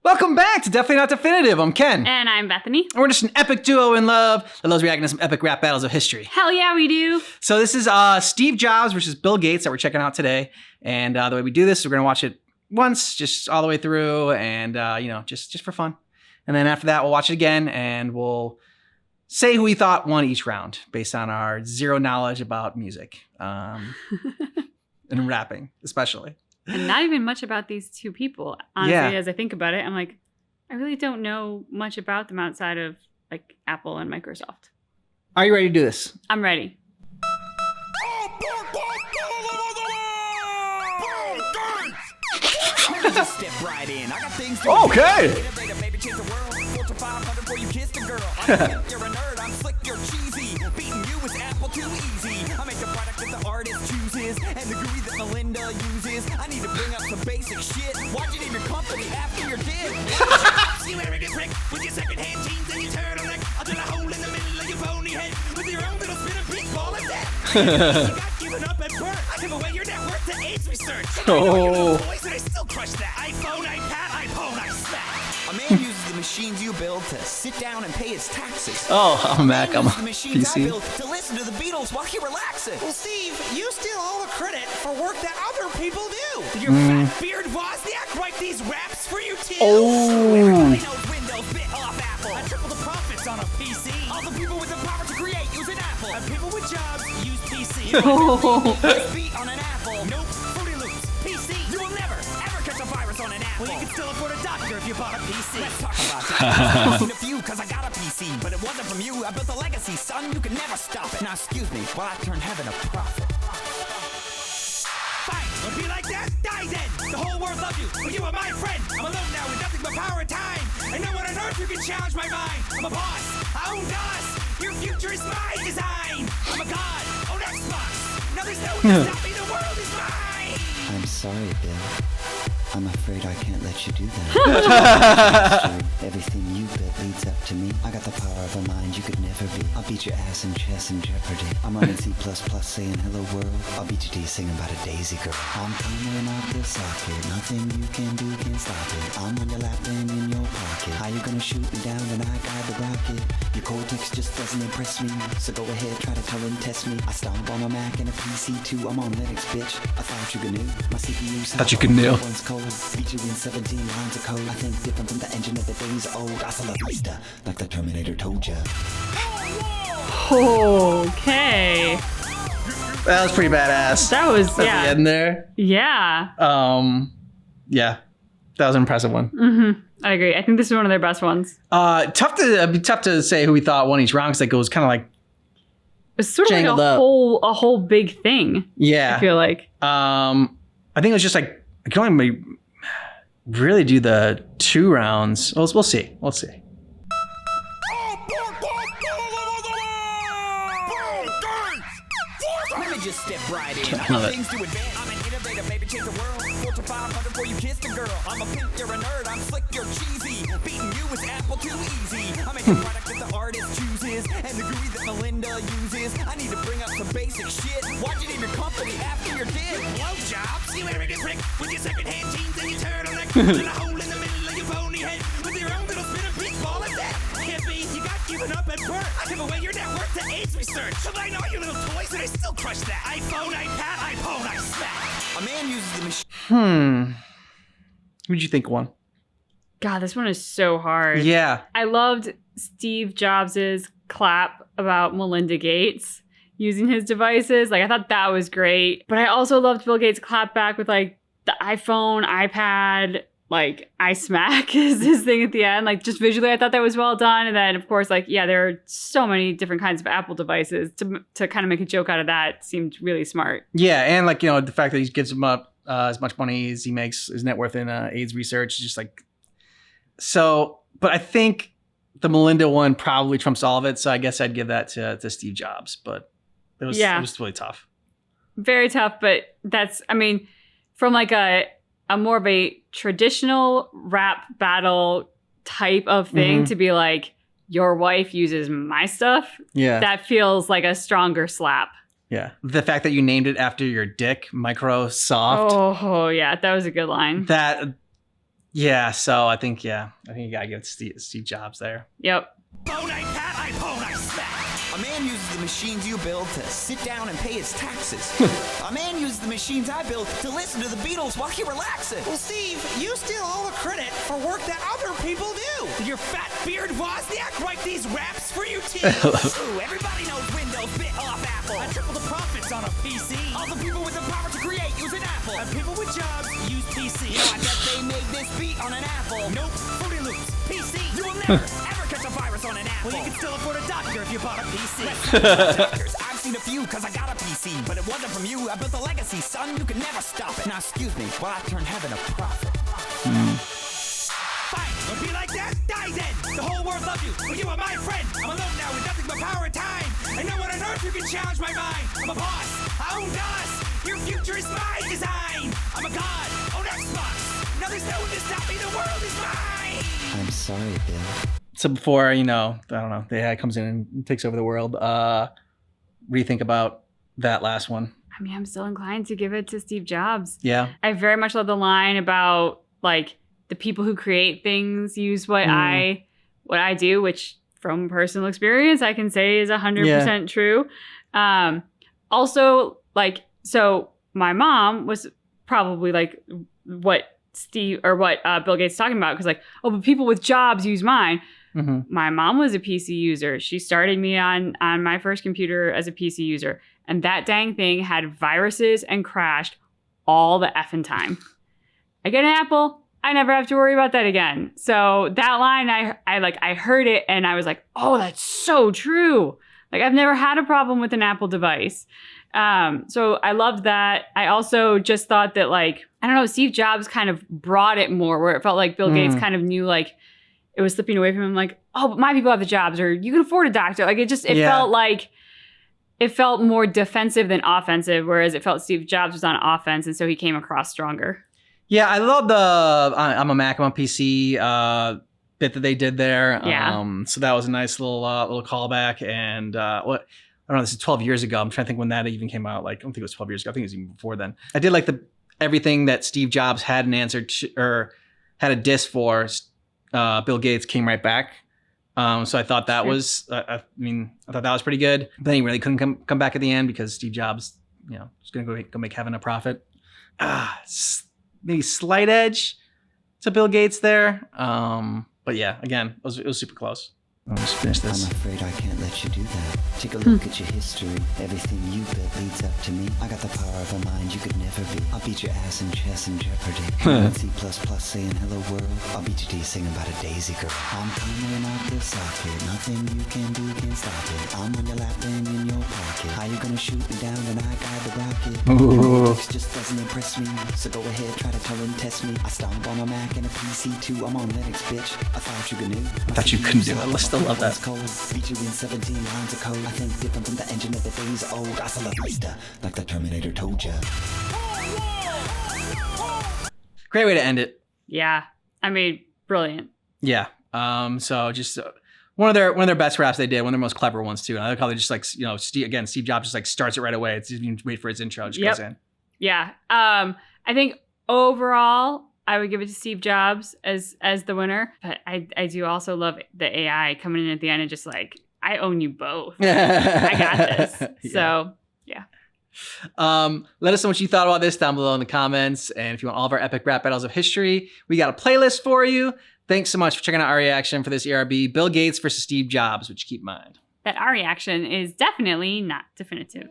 Welcome back to Definitely Not Definitive. I'm Ken. And I'm Bethany. And we're just an epic duo in love that loves reacting to some epic rap battles of history. Hell yeah, we do. So this is Steve Jobs versus Bill Gates that we're checking out today. And the way we do this, we're going to watch it once, just all the way through, and just for fun. And then after that, we'll watch it again, and we'll say who we thought won each round based on our zero knowledge about music and rapping, especially. And not even much about these two people. Honestly, as I think about it, I'm like, I really don't know much about them outside of like Apple and Microsoft. Are you ready to do this? I'm ready. Step right in. I got things to Okay. Maybe change the world. 4 to 500 before you kiss the girl. You're a nerd. I'm slick. You're cheesy. Beating you is Apple too easy. I make the product that the artist chooses and the GUI that Melinda uses. I need to bring up some basic shit. Why'd you name your company after your dick? You arrogant prick with your second-hand jeans and your turtleneck. I'll drill a hole in the middle of your pony head with your own little spinning beach ball of death. You got given up at birth. I give away your network to AIDS research. Oh. Voice and I still crush that. iPhone, iPad, iPhone, I smack. A man uses the machines you build to sit down and pay his taxes. Oh, I'm Mac. I'm a The machines I PC. build to listen to the Beatles while he relaxes. Well, Steve, you steal all the credit for work that other people do. Did your fat beard Wozniak write these raps for you too? Oh. Everybody knows Windows bit off Apple. I triple the profits on a PC. All the people with the power to create use an Apple. And people with jobs use PC. Beat on an Apple. Nope. Fruity Loops. PC. You will never, ever catch a virus on an Apple. Well, you can still afford a doctor if you bought a PC. Let's talk about that. I've seen a few because I got a PC, but it wasn't from you. I built a legacy, son. You can never stop it. Now, excuse me while I turn heaven a profit. Fine. Don't be like that. Die then. The whole world loves you, but you are my friend. I'm alone now with nothing but power and time. And no one on earth who can challenge my mind. I'm a boss. I own DOS. Your future is my design. I'm a god. Own Xbox. Now there's no one to stop me. The world is mine. I'm sorry, Bill. I'm afraid I can't let you do that. Everything you built leads up to me. I got the power of a mind you could never be. I'll beat your ass in chess and Jeopardy. I'm running C++ saying hello world. I'll beat your D singing about a daisy girl. I'm coming out the socket. Nothing you can do can stop it. I'm on your lap and in your pocket. How you gonna shoot me down when I got the rocket? Your Cortex just doesn't impress me. So go ahead, try to tell and test me. I stomp on a Mac and a PC too. I'm on Linux, bitch. I thought you could knew. My CPU Thought you could knew. One's cold. Beat you in 17 lines of code. I think different from the engine of the days old. Hasta la vista, like the Terminator told ya. Okay. That was pretty badass. That was, At the yeah. end there. Yeah. Yeah. That was an impressive one. I agree. I think this is one of their best ones. It'd be tough to say who we thought won each round because it goes kind of like, It's sort of like Jangled a up. whole big thing. yeah. I feel like. I think it was just like I can only really do the 2 rounds. We'll see. We'll see. Let me just step right in. I Love got it. things to advance. I'm an innovator, baby, change the world. 4 to 500 before you kiss the girl. I'm a pimp, you're a nerd. I'm slick, you're cheesy. Beating you is Apple too easy. I make a product that the artist chooses and the GUI that Melinda uses. I need to bring up some basic shit. Why'd you name your company after your dick? Blowjobs, you arrogant prick with your second-hand jeans and your turtleneck. Drill a hole in the middle of your pony head with your own little spinning beach ball of death. Hippie, you got given up at birth. I give away your network to AIDS research. Combine all your little toys and I still crush that. iPhone, iPad, iPhone, I smack. A man uses the machine. Who'd you think won? God, this one is so hard. Yeah. I loved Steve Jobs's clap about Melinda Gates using his devices. Like, I thought that was great. But I also loved Bill Gates' clap back with like the iPhone, iPad, like iSmack is his thing at the end. Like, just visually, I thought that was well done. And then, of course, like, yeah, there are so many different kinds of Apple devices. To kind of make a joke out of that seemed really smart. Yeah, and like, the fact that he gives him up as much money as he makes his net worth in AIDS research is just like, so, but I think the Melinda one probably trumps all of it. So I guess I'd give that to Steve Jobs, but it was really tough. Very tough, but that's, I mean, from like a more of a traditional rap battle type of thing to be like, your wife uses my stuff. Yeah. That feels like a stronger slap. Yeah. The fact that you named it after your dick, Microsoft. Oh, yeah. That was a good line. That Yeah, so I think you gotta give it to Steve Jobs there. Yep. Bone I pat, I pwn, I smack. A man uses the machines you build to sit down and pay his taxes. A man uses the machines I build to listen to the Beatles while he relaxes. Well, Steve, you steal all the credit for work that other people do. Your fat beard Wozniak write these raps for you too. Ooh, everybody knows Windows bit off Apple. I triple the profits on a PC. All the people with the power to create use an Apple. And people with jobs use PC. You know, I bet they made this beat on an Apple. Nope, Fruity Loops, PC. You will never ever catch a virus on an Apple. Well, you can still afford a doctor if you bought a PC. I've seen a few cause I got a PC, but it wasn't from you. I built a legacy, son. You can never stop it. Now excuse me while I turn heaven a profit. Fine, don't be like that, die then. The whole world loves you, but you are my friend. I'm alone now with nothing but power and time. And no one on earth who can challenge my mind. I'm a boss, I own DOS. Your future is my design. I'm a god, own Xbox. Now there's no one to stop me, the world is mine. I'm sorry, Bill. So before, I don't know, the AI comes in and takes over the world, rethink about that last one. I mean, I'm still inclined to give it to Steve Jobs. Yeah. I very much love the line about like the people who create things use what I do, which from personal experience I can say is 100% true. Also, like, so my mom was probably like what Bill Gates is talking about, because like, oh, but people with jobs use mine. Mm-hmm. My mom was a PC user. She started me on my first computer as a PC user. And that dang thing had viruses and crashed all the effing time. I get an Apple, I never have to worry about that again. So that line, I heard it and I was like, oh, that's so true. Like, I've never had a problem with an Apple device. So I loved that. I also just thought that, like, I don't know, Steve Jobs kind of brought it more, where it felt like Bill Gates kind of knew, like, it was slipping away from him, like, oh, but my people have the jobs, or you can afford a doctor. Like, it felt like, it felt more defensive than offensive, whereas it felt Steve Jobs was on offense, and so he came across stronger. Yeah, I love the I'm a Mac, I'm a PC bit that they did there. Yeah. So that was a nice little callback. And I don't know, this is 12 years ago. I'm trying to think when that even came out. Like, I don't think it was 12 years ago. I think it was even before then. I did like everything that Steve Jobs had an answer to, or had a diss for. Bill Gates came right back. So I thought that was, I thought that was pretty good. But then he really couldn't come back at the end because Steve Jobs, was going to go make heaven a profit. Maybe slight edge to Bill Gates there. But yeah, again, it was super close. I'll just finish this. I'm afraid I can't let you do that. Take a look at your history. Everything you built leads up to me. I got the power of a mind you could never be. I'll beat your ass in chess and Jeopardy. C++ saying hello world. I'll beat your D singing about a daisy girl. I'm coming out the socket. Nothing you can do can stop it. I'm on your lap and in your pocket. How you gonna shoot me down when I got the rocket? This just doesn't impress me. So go ahead, try to tell and test me. I stomp on a Mac and a PC too. I'm on Linux, bitch. I thought you could do. I still love that. Cold. Beat you in 17 lines of code. I think different from the engine of the days old. Hasta la vista, like the Terminator told ya. Great way to end it. Yeah. I mean, brilliant. Yeah. So just one of their best raps they did, one of their most clever ones too. And I like how they just like, Steve Jobs just like starts it right away. It's even wait for his intro, it just goes in. Yeah. I think overall, I would give it to Steve Jobs as the winner. But I do also love the AI coming in at the end and just like, I own you both. I got this. Yeah. So, yeah. Let us know what you thought about this down below in the comments. And if you want all of our epic rap battles of history, we got a playlist for you. Thanks so much for checking out our reaction for this ERB, Bill Gates versus Steve Jobs, which keep in mind. That our reaction is definitely not definitive.